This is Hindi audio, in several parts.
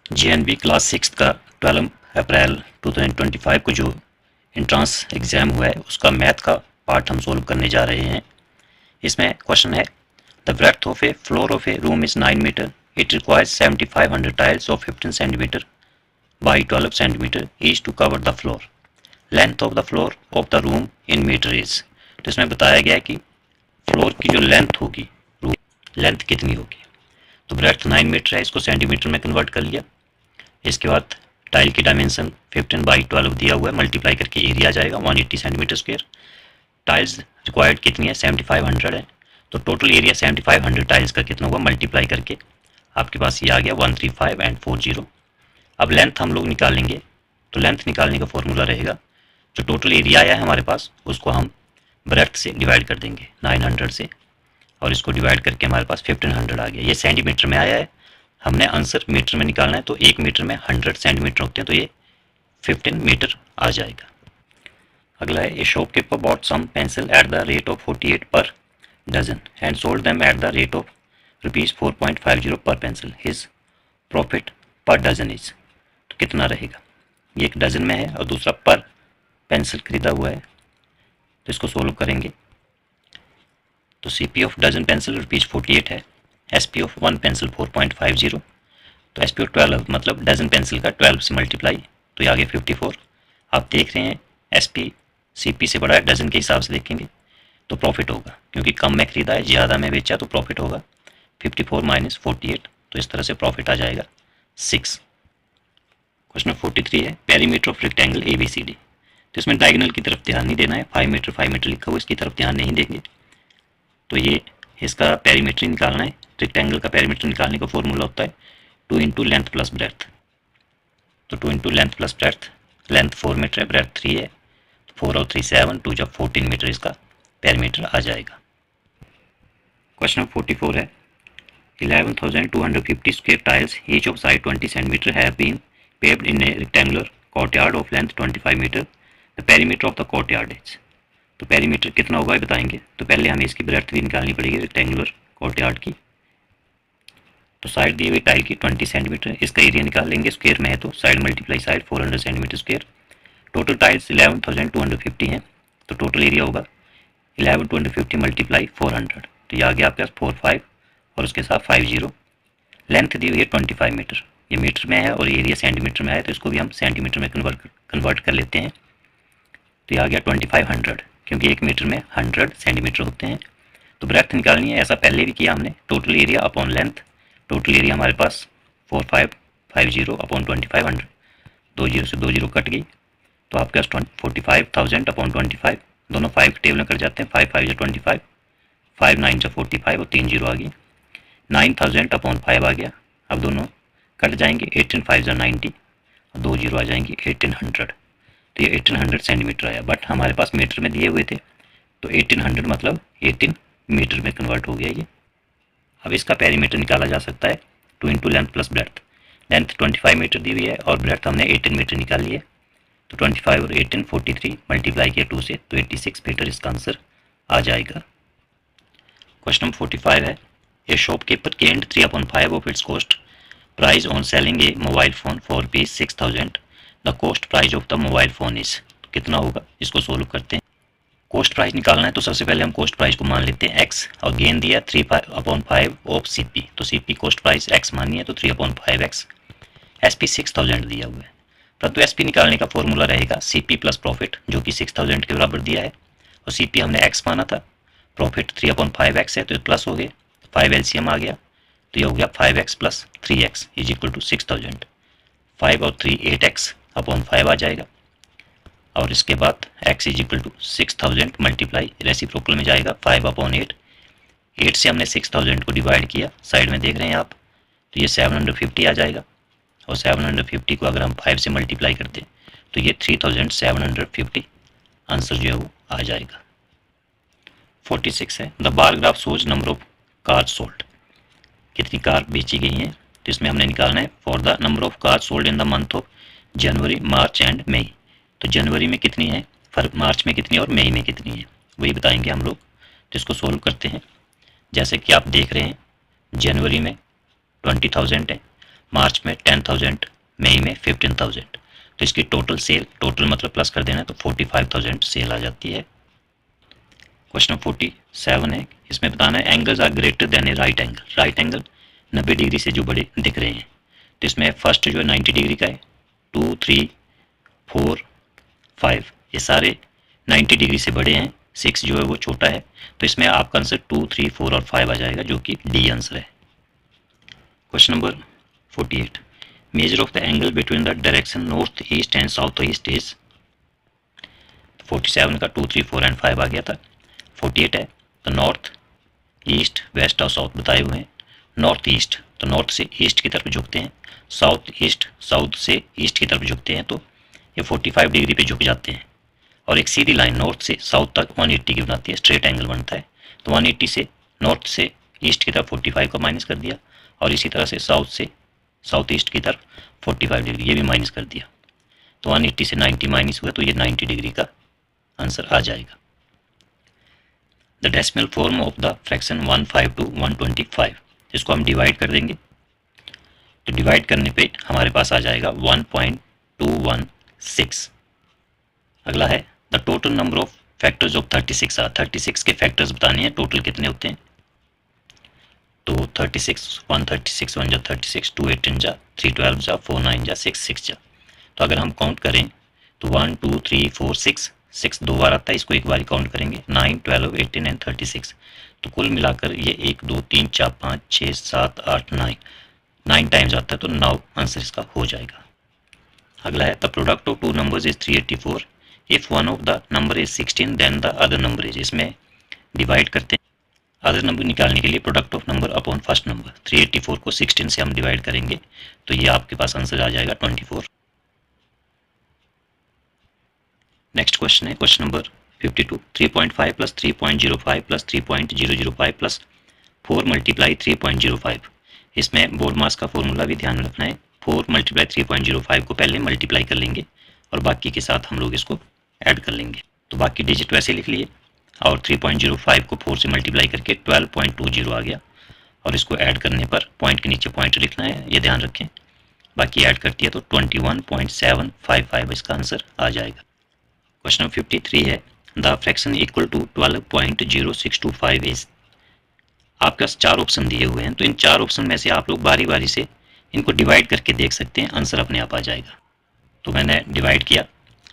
JNB क्लास 6 का 12 अप्रैल 2025 को जो एंट्रेंस एग्ज़ाम हुआ है उसका मैथ का पार्ट हम सोल्व करने जा रहे हैं। इसमें क्वेश्चन है the breadth of a floor of a room is 9 metre, it requires 7500 tiles of 15 centimetre by 12 centimetre each to cover the floor, length of the floor of the room in metre is. तो इसमें बताया गया है कि फ्लोर की जो लेंथ होगी, लेंथ कितनी होगी। तो ब्रेड्थ 9 मीटर है, इसको सेंटीमीटर में कन्वर्ट कर लिया। इसके बाद टाइल की डायमेंशन 15/12 दिया हुआ है, मल्टीप्लाई करके एरिया आ जाएगा 180 सेंटीमीटर स्क्वायर। टाइल्स रिक्वायर्ड कितनी है 7500 है, तो टोटल एरिया 7500 टाइल्स का कितना होगा मल्टीप्लाई करके आपके पास ये आ गया 135 एंड 40। अब लेंथ हम लोग निकालेंगे, तो लेंथ निकालने का फॉर्मूला रहेगा जो टोटल एरिया आया है हमारे पास उसको हम ब्रेड्थ से डिवाइड कर देंगे 900 से, और इसको डिवाइड करके हमारे पास 1500 आ गया। ये सेंटीमीटर में आया है, हमने आंसर मीटर में निकालना है, तो 1 मीटर में 100 सेंटीमीटर होते हैं, तो ये 15 मीटर आ जाएगा। अगला है a shopkeeper bought some pencil at the rate of 48 per dozen and sold them at the rate of ₹4.50 per pencil, his profit per dozen is. तो कितना रहेगा, ये एक डजन में है और दूसरा पर पेंसिल खरीदा हुआ है, तो इसको सोल्व करेंगे। तो CP ऑफ डजन पेंसिल ₹48 है, SP ऑफ 1 पेंसिल 4.50, तो SP ऑफ 12 मतलब डजन पेंसिल का 12 से मल्टीप्लाई, तो ये आ गया 54। आप देख रहे हैं SP CP से बड़ा है, डजन के हिसाब से देखेंगे तो प्रॉफिट होगा, क्योंकि कम में खरीदा है ज़्यादा में बेचा तो प्रॉफिट होगा 54 माइनस 48, तो इस तरह से प्रॉफिट आ जाएगा 6। क्वेश्चन 43 है पेरीमीटर ऑफ रेक्टेंगल ABCD, तो इसमें डायगोनल की तरफ ध्यान नहीं देना है, 5 मीटर लिखा हुआ इसकी तरफ ध्यान नहीं देंगे। तो ये इसका पेरीमीटर निकालना है, रेक्टेंगल का पेरीमीटर निकालने का फॉर्मूला होता है 2 इंटू लेंथ प्लस ब्रेड्थ। तो 2 into length plus breadth, length 4 metre है, ब्रेड्थ 3 है, 4 और 3 7, 2 जब 14 मीटर इसका पेरीमीटर आ जाएगा। क्वेश्चन 44 है 11,250 square tiles each of side 20 centimetre have been paved in a rectangular courtyard of length 25 metre, the perimeter of the courtyard is. तो पेरीमीटर कितना होगा बताएंगे, तो पहले हमें इसकी ब्रेड्थ भी निकालनी पड़ेगी रेक्टेंगुलर कोर्टयार्ड की। तो साइड दी हुई टाइल की 20 सेंटीमीटर, इसका एरिया निकाल लेंगे, स्क्वायर में है तो side multiply side 400 centimetre square. Total tiles 11,250 हैं, तो टोटल एरिया होगा 11,250 मल्टीप्लाई 400, तो ये आ गया आपके पास 45 और उसके साथ 50। लेंथ दी हुई है 25 मीटर, ये मीटर में है और एरिया सेंटीमीटर में है, तो इसको भी हम सेंटीमीटर में कन्वर्ट कर लेते हैं, तो ये आ गया 2500, क्योंकि 1 मीटर में 100 सेंटीमीटर होते हैं। तो ब्रेड्थ निकालनी है, ऐसा पहले भी किया हमने, total area upon length. Total area हमारे पास 4550 अपॉन 2500, 2 जीरो से 2 जीरो कट गई, तो आपके पास 45,000 अपॉन 25, दोनों 5 टेबल में कट जाते हैं, 5 5 25, 5 9 45 और 3 जीरो आ गई, 9,000 अपॉन 5 आ गया। अब दोनों कट जाएंगे, 18 5 90 और 2 जीरो आ जाएंगे 1800, तो ये 1800 सेंटीमीटर आया, बट हमारे पास मीटर में दिए हुए थे, तो 1800 मतलब 18 मीटर में कन्वर्ट हो गया ये। अब इसका पेरीमीटर निकाला जा सकता है 2 into length plus breadth. Length 25 metre दी हुई है और ब्रेड्थ हमने 18 मीटर निकाली है, तो 25 और 18 43 मल्टीप्लाई किया 2 से, तो 86 मीटर इसका आंसर आ जाएगा। क्वेश्चन 45 है a shopkeeper gained 3/5 of its cost price on selling A mobile phone for ₹6,000, the cost price of the mobile phone is. कितना होगा, इसको सोल्व करते हैं। कॉस्ट प्राइस निकालना है, तो सबसे पहले हम कॉस्ट प्राइस को मान लेते हैं x, और गेन दिया 3/5 ऑफ CP, तो CP कॉस्ट प्राइस x मानी है, तो 3/5x। SP 6000 दिया हुआ है, परंतु SP निकालने का फॉर्मूला रहेगा CP प्लस प्रॉफिट, जो कि 6000 के बराबर दिया है, और CP हमने x माना था, प्रॉफिट 3/5x है, तो प्लस हो गए, 5 LCM आ गया, तो ये हो गया 5x plus 3x is equal to 6000। 5 और 3 8x अपॉन 5 आ जाएगा, और इसके बाद x is equal to 6000 multiply reciprocal में जाएगा 5/8। 8 से हमने 6000 को डिवाइड किया, साइड में देख रहे हैं आप, तो ये 750 आ जाएगा, और 750 को अगर हम 5 से मल्टीप्लाई करते हैं तो ये 3750 आंसर जो है वो आ जाएगा। 46 है the bar graph shows number of car sold, कितनी कार बेची गई हैं, तो इसमें हमने निकालना है for the number of car sold in the month of January March and May. तो जनवरी में कितनी है, मार्च में कितनी है और मई में कितनी है, वही बताएंगे हम लोग। तो इसको सोल्व करते हैं। जैसे कि आप देख रहे हैं जनवरी में 20,000 है, मार्च में 10,000, मई में 15,000। तो इसकी टोटल सेल, टोटल मतलब प्लस कर देना, तो 45,000 सेल आ जाती है। क्वेश्चन 47 है, इसमें बताना है angles are greater than a right angle. Right angle 90 degree से जो बड़े दिख रहे हैं, तो इसमें फर्स्ट जो है 90 डिग्री का है, 2, 3, 4, 5 ये सारे 90 डिग्री से बड़े हैं, 6 जो है वो छोटा है। तो इसमें आपका आंसर 2, 3, 4 और 5 आ जाएगा, जो कि डी आंसर है। Question number 48, measure of the angle between the direction north east and south east is. 47 का 2, 3, 4 एंड 5 आ गया था। 48 है, तो नॉर्थ, ईस्ट, वेस्ट और साउथ बताए हुए हैं। नॉर्थ ईस्ट तो नॉर्थ से ईस्ट की तरफ झुकते हैं, साउथ ईस्ट साउथ से ईस्ट की तरफ झुकते हैं, तो ये 45 डिग्री पे झुक जाते हैं। और एक सीधी लाइन नॉर्थ से साउथ तक 180 की बनाती है, स्ट्रेट एंगल बनता है। तो 180 से नॉर्थ से ईस्ट की तरफ 45 को माइनस कर दिया, और इसी तरह से साउथ ईस्ट की तरफ 45 डिग्री ये भी माइनस कर दिया। तो 180 से 90 माइनस हुआ, तो ये 90 डिग्री का आंसर आ जाएगा। The decimal form of the fraction 15 to 125, इसको हम डिवाइड कर देंगे, तो डिवाइड करने पे हमारे पास आ जाएगा 1.216। अगला है the total number of factors of 36 are. 36 के फैक्टर्स बताने हैं, टोटल कितने होते हैं। तो 36, 136 1 जा 36, 2 18 जा, 3 12 जा, 4 9 जा, 6 6 जा। तो अगर हम काउंट करें तो 1 2 3 4 6, 6 दो बार आता है, इसको एक बार काउंट करेंगे, 9 12 18 एंड 36। तो कुल मिलाकर ये 1 2 3 4 5 6 7 8 9 टाइम्स आता है, तो 9 आंसर इसका हो जाएगा। अगला है the product of two numbers is 384। If one of the number is 16 then the other number is. इसमें डिवाइड करते हैं, अदर नंबर निकालने के लिए product of number upon first number. 384 को 16 से हम डिवाइड करेंगे, तो ये आपके पास आंसर आ जाएगा 24। नेक्स्ट क्वेश्चन है question number 52, 3.5 plus 3.05 plus 3.005 plus 4 multiply 3.05। इसमें बोर्ड मास का फॉर्मूला भी ध्यान में रखना है। 4 मल्टीप्लाई 3.05 को पहले मल्टीप्लाई कर लेंगे, और बाकी के साथ हम लोग इसको ऐड कर लेंगे। तो बाकी डिजिट वैसे लिख लिए, और 3.05 को 4 से मल्टीप्लाई करके 12.20 आ गया, और इसको ऐड करने पर पॉइंट के नीचे पॉइंट लिखना है, ये ध्यान रखें। बाकी ऐड कर दिया तो 21.755 इसका आंसर आ जाएगा। क्वेश्चन 53 है the fraction equal to 12.0625 is. आपके पास 4 ऑप्शन दिए हुए हैं, तो इन 4 ऑप्शन में से आप लोग बारी बारी से इनको डिवाइड करके देख सकते हैं, आंसर अपने आप आ जाएगा। तो मैंने डिवाइड किया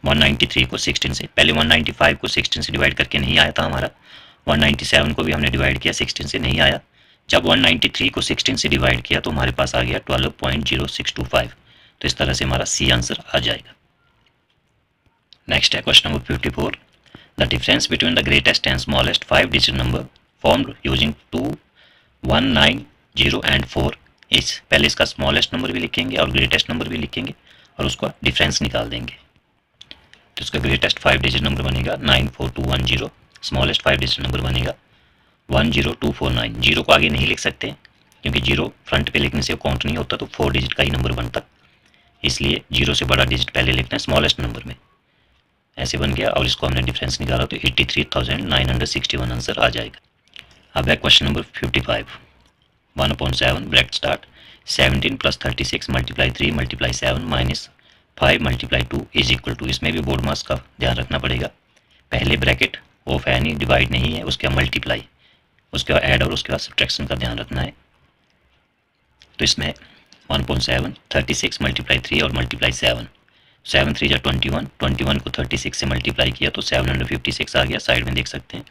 193 को 16 से, पहले 195 को 16 से डिवाइड करके नहीं आया था हमारा, 197 को भी हमने डिवाइड किया 16 से, नहीं आया। जब 193 को 16 से डिवाइड किया तो हमारे पास आ गया 12.0625। तो इस तरह से हमारा सी आंसर आ जाएगा। नेक्स्ट है question number 54, the difference between the greatest and smallest 5 digit number formed using 2 1 9 0 and 4 is. पहले इसका स्मॉलेस्ट नंबर भी लिखेंगे और ग्रेटेस्ट नंबर भी लिखेंगे, और उसका डिफरेंस निकाल देंगे। तो इसका ग्रेटेस्ट 5 डिजिट नंबर बनेगा 94210, स्मॉलेस्ट 5 डिजिट नंबर बनेगा 10249। जीरो को आगे नहीं लिख सकते, क्योंकि जीरो फ्रंट पे लिखने से काउंट नहीं होता, तो 4 डिजिट का ही नंबर बनता, इसलिए जीरो से बड़ा डिजिट पहले लिखना है स्मॉलेस्ट नंबर में। ऐसे बन गया, और इसको हमने डिफरेंस निकाला तो 83,961 आंसर आ जाएगा। अब है question number 55, 1/7 bracket start 17 plus 36 multiply 3 multiply 7 minus 5 multiply 2 is equal to. इसमें भी बोर्ड मास का ध्यान रखना पड़ेगा, पहले ब्रैकेट ऑफ है नहीं, डिवाइड नहीं है, उसके बाद मल्टीप्लाई, उसके बाद ऐड और उसके बाद सब्ट्रैक्शन का ध्यान रखना है। तो इसमें 1/7 36 मल्टीप्लाई 3 और मल्टीप्लाई 7, 7 3 जा 21, 21 को 36 से मल्टीप्लाई किया तो 756 आ गया, साइड में देख सकते हैं।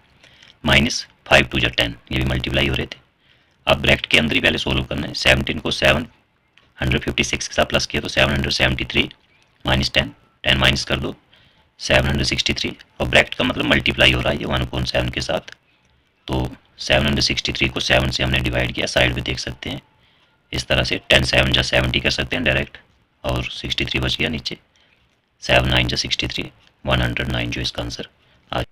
माइनस 5 2 जा 10, ये भी मल्टीप्लाई हो रहे थे। अब ब्रैकेट के अंदर ही पहले सोल्व करना है। 17 को 756 के साथ प्लस किया तो 773 माइनस 10, 10 माइनस कर दो 763, और ब्रैकेट का मतलब मल्टीप्लाई हो रहा है ये 1/7 के साथ। तो 763 को 7 से हमने डिवाइड किया, साइड में देख सकते हैं इस तरह से। 10 7 जा 70 कर सकते हैं डायरेक्ट, और 63 बच गया नीचे, 7 9 जा 63, 109 जो इसका आंसर आ।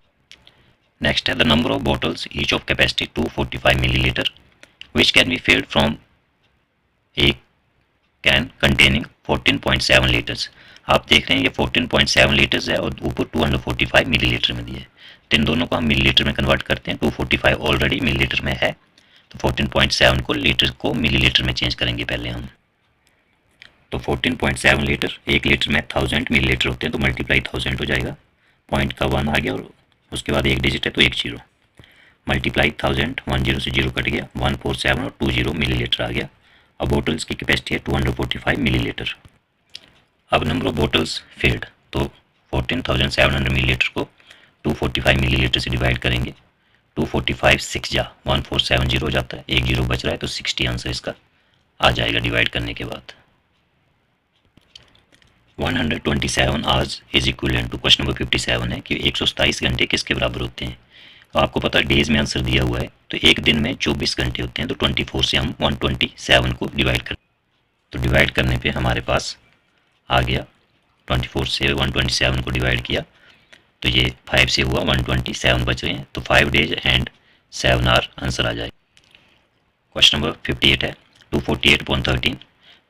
नेक्स्ट है the number of bottles each of capacity 245 millilitre which can be filled from A can containing 14.7 litres. आप देख रहे हैं ये 14.7 लीटर्स है, और ऊपर 245 मिलीलीटर में दिया है, तो इन दोनों को हम मिलीलीटर में कन्वर्ट करते हैं। 245 ऑलरेडी मिलीलीटर में है, तो 14.7 को लीटर को मिलीलीटर में चेंज करेंगे पहले हम। तो 14.7 लीटर, 1 लीटर में 1000 मिलीलीटर होते हैं, तो मल्टीप्लाई 1000 हो जाएगा, पॉइंट का 1 आ गया और उसके बाद एक डिजिट है तो एक जीरो, मल्टीप्लाई 1000, 1 जीरो से जीरो कट गया, 147 और 20 मिलीलीटर आ गया। अब बोटल्स की कैपेसिटी है 245 मिलीलीटर। अब नंबर ऑफ बोटल्स फिल्ड, तो 14,700 मिलीलीटर को 245 मिलीलीटर से डिवाइड करेंगे, 245 6 जा 1470 हो जाता है, एक जीरो बच रहा है तो 60 आंसर इसका आ जाएगा डिवाइड करने के बाद। 127 hours is equivalent to, question number 57 है कि 127 घंटे किसके बराबर होते हैं। तो आपको पता है डेज में आंसर दिया हुआ है, तो एक दिन में 24 घंटे होते हैं, तो 24 से हम 127 को डिवाइड कर, तो डिवाइड करने पे हमारे पास आ गया 24 से 127 को डिवाइड किया तो ये 5 से हुआ 127 बच रहे हैं, तो 5 डेज एंड 7 आवर आंसर आ जाएगा। क्वेश्चन नंबर 58 है 248/13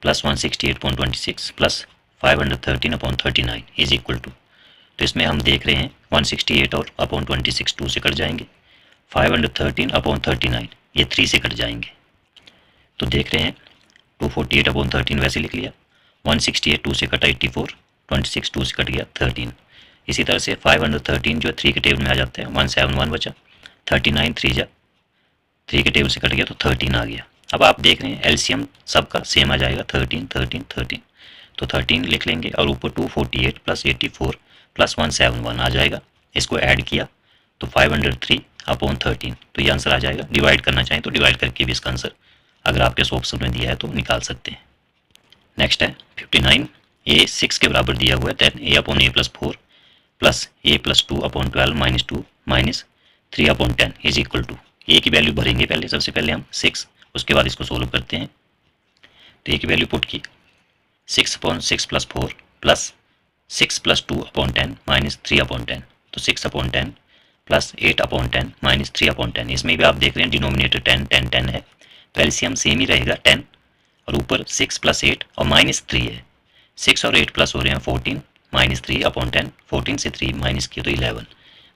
plus 168/26 plus 513/39 is equal to, तो इसमें हम देख रहे हैं 168 और अपॉन 26 2 से कट जाएंगे, 513/39 ये 3 से कट जाएंगे, तो देख रहे हैं 248/13 वैसे लिख लिया, 168 2 से कटा 84, 26 2 से कट गया 13, इसी तरह से 513 जो 3 के टेबल में आ जाता है, 171 बचा, 39 3 के टेबल से कट गया तो 13 आ गया। अब आप देख रहे हैं एलसीएम सबका सेम आ जाएगा 13 13 13, तो 13 लिख लेंगे और ऊपर 248 प्लस 84 प्लस 171 आ जाएगा, इसको ऐड किया तो 503/13, तो ये आंसर आ जाएगा। डिवाइड करना चाहें तो डिवाइड करके भी इसका आंसर अगर आपके ऑप्शन में दिया है तो निकाल सकते हैं। नेक्स्ट है 59, ए 6 के बराबर दिया हुआ है, then a/a+4 plus a+2/12 -2 minus 3/10 is equal to, a की वैल्यू भरेंगे पहले, सबसे पहले हम 6, उसके बाद इसको सोल्व करते हैं, तो ए की वैल्यू पुट की 6/6 + 4 प्लस 6 + 2/10 माइनस 3/10, तो 6/10 प्लस 8/10 माइनस 3/10, इसमें भी आप देख रहे हैं डिनोमिनेटर 10 10 10 है, तो एलसीएम सेम ही रहेगा 10 और ऊपर 6 + 8 और -3 है, 6 और 8 प्लस हो रहे हैं 14 माइनस 3/10, 14 से 3 माइनस किया तो 11,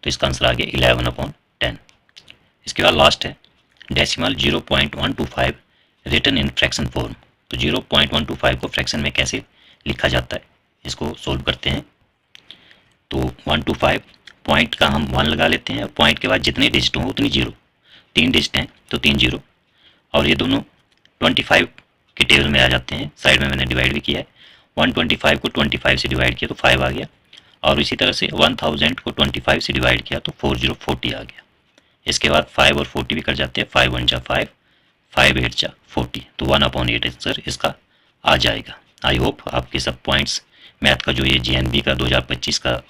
तो इसका आंसर आ गया 11/10। इसके बाद लास्ट है decimal 0.125 written in fraction form, तो 0.125 को फ्रैक्शन में कैसे लिखा जाता है इसको सोल्व करते हैं। तो 125 पॉइंट का हम 1 लगा लेते हैं, पॉइंट के बाद जितने डिजिट हों उतनी जीरो, 3 डिजिट हैं तो 3 जीरो, और ये दोनों 25 के टेबल में आ जाते हैं, साइड में मैंने डिवाइड भी किया है, 125 को 25 से डिवाइड किया तो 5 आ गया, और इसी तरह से 1000 को 25 से डिवाइड किया तो 4040 आ गया। इसके बाद 5 और 40 भी कर जाते हैं, 5 1 जा 5, 5 8 जा 40, तो 1/8 आंसर इसका आ जाएगा। आई होप आपके सब पॉइंट्स मैथ का जो ये जीएनबी का 2025 का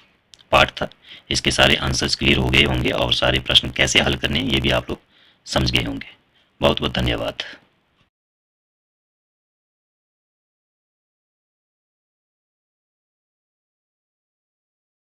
पार्ट था इसके सारे आंसर्स क्लियर हो गए होंगे और सारे प्रश्न कैसे हल करने ये भी आप लोग समझ गए होंगे। बहुत बहुत धन्यवाद।